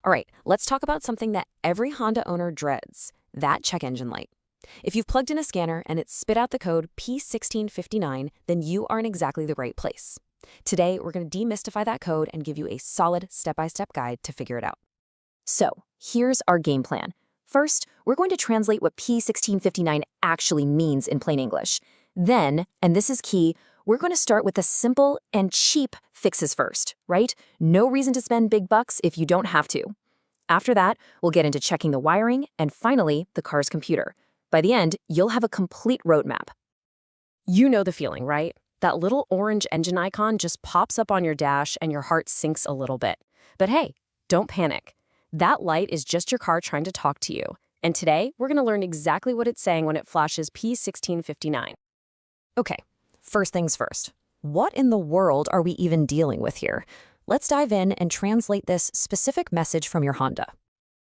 All right, let's talk about something that every Honda owner dreads, that check engine light. If you've plugged in a scanner and it spit out the code P1659, then you are in exactly the right place. Today, we're going to demystify that code and give you a solid step-by-step guide to figure it out. So, here's our game plan. First, we're going to translate what P1659 actually means in plain English. Then, and this is key, we're going to start with the simple and cheap fixes first, right? No reason to spend big bucks if you don't have to. After that, we'll get into checking the wiring and finally, the car's computer. By the end, you'll have a complete roadmap. You know the feeling, right? That little orange engine icon just pops up on your dash and your heart sinks a little bit. But hey, don't panic. That light is just your car trying to talk to you. And today, we're going to learn exactly what it's saying when it flashes P1659. Okay, first things first. What in the world are we even dealing with here? Let's dive in and translate this specific message from your Honda.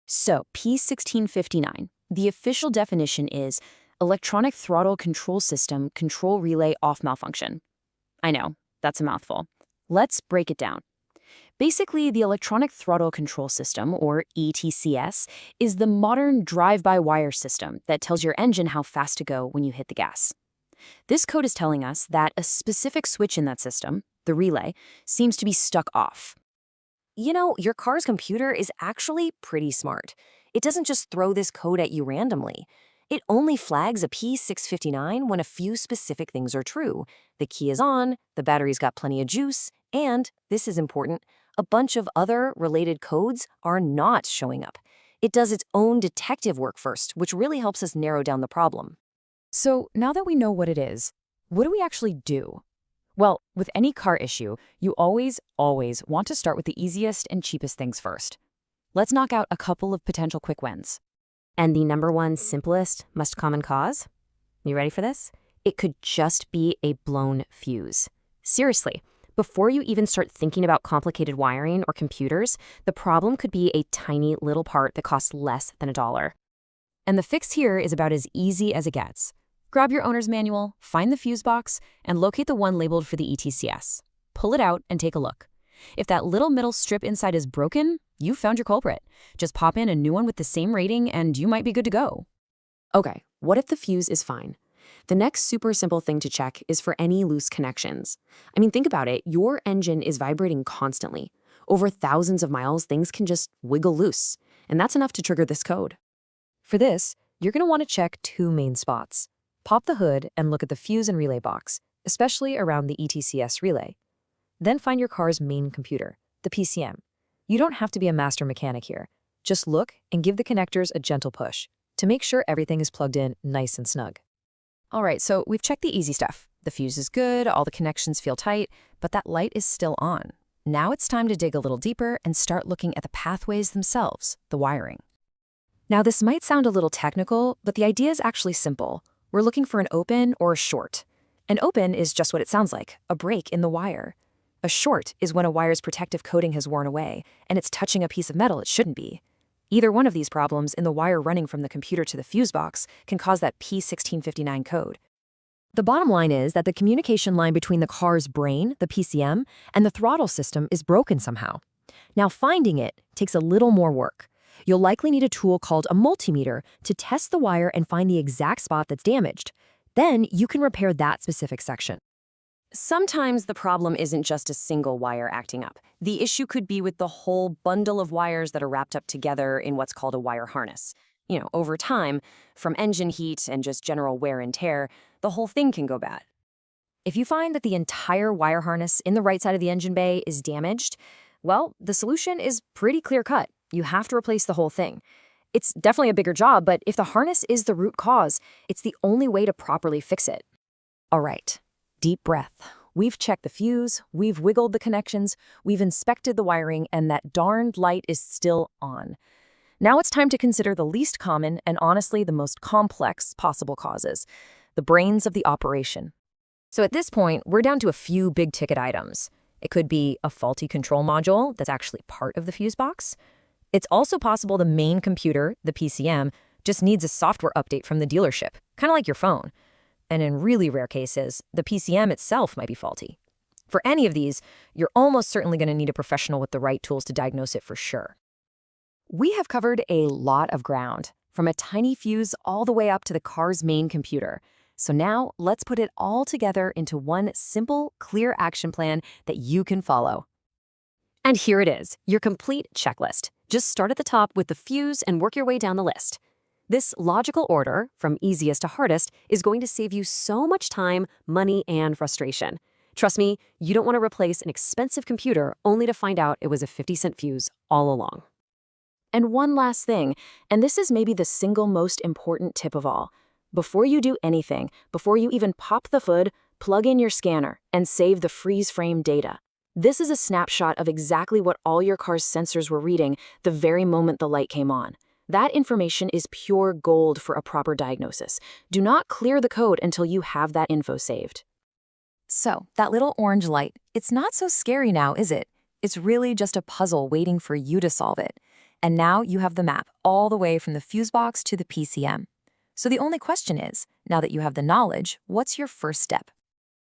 So, P1659, the official definition is electronic throttle control system control relay off malfunction. I know, that's a mouthful. Let's break it down. Basically, the electronic throttle control system, or ETCS, is the modern drive-by-wire system that tells your engine how fast to go when you hit the gas. This code is telling us that a specific switch in that system, the relay, seems to be stuck off. You know, your car's computer is actually pretty smart. It doesn't just throw this code at you randomly. It only flags a P659 when a few specific things are true. The key is on, the battery's got plenty of juice, and, this is important, a bunch of other related codes are not showing up. It does its own detective work first, which really helps us narrow down the problem. So now that we know what it is, what do we actually do? Well, with any car issue, you always want to start with the easiest and cheapest things first. Let's knock out a couple of potential quick wins. And the number one simplest, most common cause? You ready for this? It could just be a blown fuse. Seriously, before you even start thinking about complicated wiring or computers, the problem could be a tiny little part that costs less than $1. And the fix here is about as easy as it gets. Grab your owner's manual, find the fuse box, and locate the one labeled for the ETCS. Pull it out and take a look. If that little middle strip inside is broken, you've found your culprit. Just pop in a new one with the same rating and you might be good to go. Okay, what if the fuse is fine? The next super simple thing to check is for any loose connections. I mean, think about it. Your engine is vibrating constantly. Over thousands of miles, things can just wiggle loose, and that's enough to trigger this code. For this, you're going to want to check two main spots. Pop the hood and look at the fuse and relay box, especially around the ETCS relay. Then find your car's main computer, the PCM. You don't have to be a master mechanic here. Just look and give the connectors a gentle push to make sure everything is plugged in nice and snug. All right, so we've checked the easy stuff. The fuse is good, all the connections feel tight, but that light is still on. Now it's time to dig a little deeper and start looking at the pathways themselves, the wiring. Now this might sound a little technical, but the idea is actually simple. We're looking for an open or a short. An open is just what it sounds like, a break in the wire. A short is when a wire's protective coating has worn away, and it's touching a piece of metal it shouldn't be. Either one of these problems in the wire running from the computer to the fuse box can cause that P1659 code. The bottom line is that the communication line between the car's brain, the PCM, and the throttle system is broken somehow. Now finding it takes a little more work. You'll likely need a tool called a multimeter to test the wire and find the exact spot that's damaged. Then you can repair that specific section. Sometimes the problem isn't just a single wire acting up. The issue could be with the whole bundle of wires that are wrapped up together in what's called a wire harness. You know, over time, from engine heat and just general wear and tear, the whole thing can go bad. If you find that the entire wire harness in the right side of the engine bay is damaged, well, the solution is pretty clear-cut. You have to replace the whole thing. It's definitely a bigger job, but if the harness is the root cause, it's the only way to properly fix it. All right. Deep breath. We've checked the fuse, we've wiggled the connections, we've inspected the wiring, and that darned light is still on. Now it's time to consider the least common and honestly the most complex possible causes, the brains of the operation. So at this point, we're down to a few big-ticket items. It could be a faulty control module that's actually part of the fuse box. It's also possible the main computer, the PCM, just needs a software update from the dealership, kind of like your phone. And in really rare cases, the PCM itself might be faulty. For any of these, you're almost certainly going to need a professional with the right tools to diagnose it for sure. We have covered a lot of ground, from a tiny fuse all the way up to the car's main computer. So now let's put it all together into one simple, clear action plan that you can follow. And here it is, your complete checklist. Just start at the top with the fuse and work your way down the list. This logical order, from easiest to hardest, is going to save you so much time, money, and frustration. Trust me, you don't want to replace an expensive computer only to find out it was a 50-cent fuse all along. And one last thing, and this is maybe the single most important tip of all. Before you do anything, before you even pop the hood, plug in your scanner and save the freeze frame data. This is a snapshot of exactly what all your car's sensors were reading the very moment the light came on. That information is pure gold for a proper diagnosis. Do not clear the code until you have that info saved. So, that little orange light, it's not so scary now, is it? It's really just a puzzle waiting for you to solve it. And now you have the map all the way from the fuse box to the PCM. So the only question is, now that you have the knowledge, what's your first step?